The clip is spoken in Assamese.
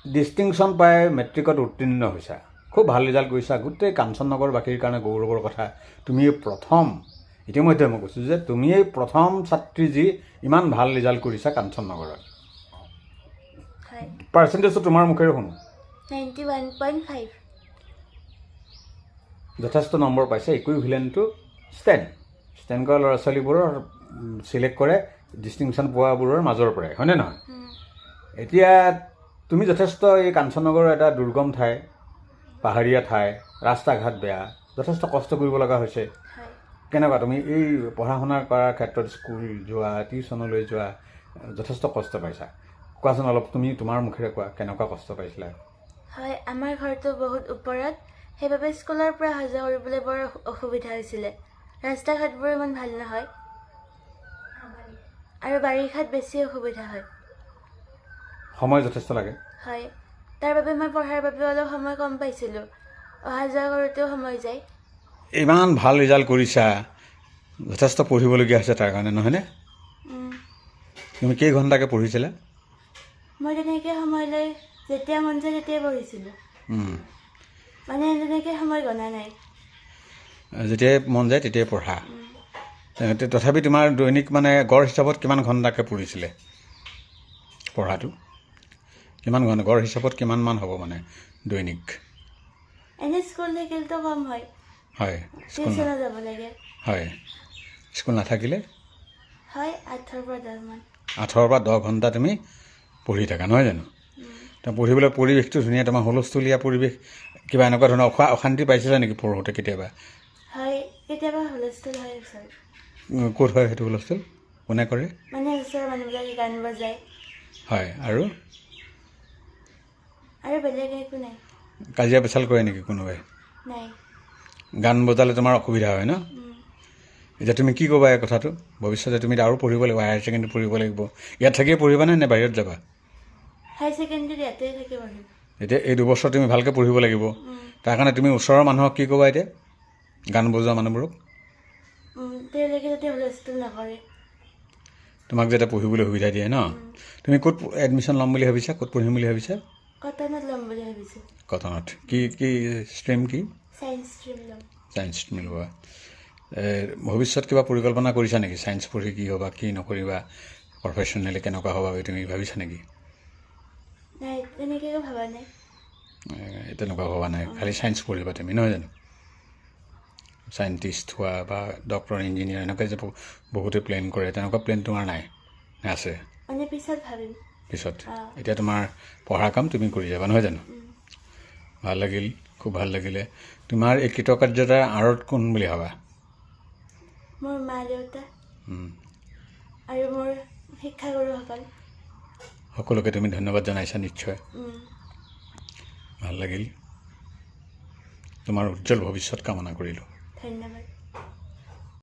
ডিষ্টিংশ্যন পাই মেট্ৰিকত উত্তীৰ্ণ হৈছা, খুব ভাল ৰিজাল্ট কৰিছা, গোটেই কাঞ্চননগৰবাসীৰ কাৰণে গৌৰৱৰ কথা। তুমি প্ৰথম, ইতিমধ্যে মই কৈছোঁ যে তুমিয়েই প্ৰথম ছাত্ৰী যি ইমান ভাল ৰিজাল্ট কৰিছা কাঞ্চননগৰত। পাৰ্চেণ্টেজটো তোমাৰ মুখেৰে শুনো। 91.5। যথেষ্ট নম্বৰ পাইছে। ইকুইভেলেণ্ট টু ষ্টেণ্ড কৰা ল'ৰা ছোৱালীবোৰৰ চিলেক্ট কৰে ডিষ্টিংশ্যন পোৱাবোৰৰ মাজৰ পৰাই, হয়নে নহয়? এতিয়া তুমি যথেষ্ট এই কাঞ্চননগৰৰ এটা দুৰ্গম ঠাই, পাহাৰীয়া ঠাই, ৰাস্তা ঘাট বেয়া, যথেষ্ট কষ্ট কৰিব লগা হৈছে। কেনেকুৱা তুমি এই পঢ়া শুনা কৰাৰ ক্ষেত্ৰত স্কুল যোৱা, টিউশ্যনলৈ যোৱা, যথেষ্ট কষ্ট পাইছা? কোৱাচোন অলপ, তুমি তোমাৰ মুখেৰে কোৱা কেনেকুৱা কষ্ট পাইছিলা? হয়, আমাৰ ঘৰটো বহুত ওপৰত, সেইবাবে স্কুলৰ পৰা অহা যোৱা কৰিবলৈ বৰ অসুবিধা হৈছিলে। ৰাস্তা ঘাটবোৰ ইমান ভাল নহয় আৰু বাৰিষাত বেছি অসুবিধা হয়। সময় যথেষ্ট লাগে। হয়, তাৰ বাবে মই পঢ়াৰ বাবে অলপ সময় কম পাইছিলোঁ, অহা যোৱা কৰোঁতেও সময় যায়। ইমান ভাল ৰিজাল্ট কৰিছা, যথেষ্ট পঢ়িবলগীয়া হৈছে তাৰ কাৰণে, নহয়নে? তুমি কেইঘণ্টাকৈ পঢ়িছিলা? মই তেনেকৈ সময় লৈ যেতিয়া মন যায় তেতিয়াই পঢ়িছিলোঁ, মানে তেনেকৈ সময় গণা নাই। যেতিয়াই মন যায় তেতিয়াই পঢ়া। তথাপি তোমাৰ দৈনিক মানে গড় হিচাপত কিমান ঘণ্টাকৈ পঢ়িছিলে পঢ়াটো? কিমান ঘণ্টা গড় হিচাপত কিমানমান হ'ব মানে দৈনিক? এনেই স্কুল থাকিলেতো কম হয়। হয়, টিউশ্যনত যাব লাগে। হয়, স্কুল নাথাকিলে? হয়, 8ৰ পৰা 10 মান। 8ৰ পৰা 10 ঘণ্টা তুমি পঢ়ি থাকা, নহয় জানো? পঢ়িবলৈ পৰিৱেশটো ধুনীয়া, তোমাৰ হুলস্থুলীয়া পৰিৱেশ, কিবা এনেকুৱা ধৰণৰ অশান্তি পাইছিলা নেকি পঢ়োঁতে কেতিয়াবা? হয়, কেতিয়াবা হুলস্থুল হয় ওচৰত। ক'ত হয় সেইটো হুলস্থুল? কোনে কৰে? মানে ওচৰৰ মানুহবিলাকে গান বজায়। হয়, আৰু বেলেগ একো নাই। কাজিয়া পেচাল কৰে নেকি কোনোবাই? নাই। গান বজালে তোমাৰ অসুবিধা হয় ন? এতিয়া তুমি কি ক'বা এই কথাটো? ভৱিষ্যতে তুমি আৰু পঢ়িব লাগিব, হায়াৰ ছেকেণ্ডেৰী পঢ়িব লাগিব। ইয়াত থাকিয়ে পঢ়িবানে নে বাহিৰত যাবা? হায়াৰ ছেকেণ্ডেৰী ইয়াতে থাকি পঢ়িম। এতিয়া এই 2 বছৰ তুমি ভালকৈ পঢ়িব লাগিব। তাৰ কাৰণে তুমি ওচৰৰ মানুহক কি ক'বা এতিয়া, গান বজোৱা মানুহবোৰক? তেওঁলোকে যাতে হুলস্থুল নকৰে। তোমাক যাতে পঢ়িবলৈ সুবিধা দিয়ে ন? তুমি ক'ত এডমিশ্যন ল'ম বুলি ভাবিছা? ক'ত পঢ়িম বুলি ভাবিছা? কটনত ল'ম বুলি ভাবিছোঁ। কটনত কি ষ্ট্ৰীম কি? ছায়েন্স ষ্ট্ৰীম ল'ম। ছায়েন্স ষ্ট্ৰীম ল'বা। ভৱিষ্যত কিবা পৰিকল্পনা কৰিছা নেকি? ছায়েন্স পঢ়ি কি হ'বা, কি নকৰিবা, প্ৰফেশ্যনেলি কেনেকুৱা হ'বা তুমি ভাবিছা নেকি? নাই, তেনেকৈ একো ভবা নাই। তেনেকুৱা ভবা নাই, খালি ছায়েন্স পঢ়িবা তুমি, নহয় জানো? চাইণ্টিষ্ট হোৱা বা ডক্টৰ, ইঞ্জিনিয়াৰ এনেকৈ যে বহুতে প্লেন কৰে, তেনেকুৱা প্লেন তোমাৰ নাই নে আছে? মানে পিছত ভাবিম। পিছত? এতিয়া তোমাৰ পঢ়া কাম তুমি কৰি যাবা, নহয় জানো? ভাল লাগিল, খুব ভাল লাগিলে। তোমাৰ এই কৃতকাৰ্যতাৰ আঁৰত কোন বুলি ভাবা? মোৰ মা দেউতা আৰু মোৰ শিক্ষাগুৰুসকল। সকলোকে তুমি ধন্যবাদ জনাইছা নিশ্চয়। ভাল লাগিল। তোমাৰ উজ্জ্বল ভৱিষ্যত কামনা কৰিলোঁ। ধন্যবাদ।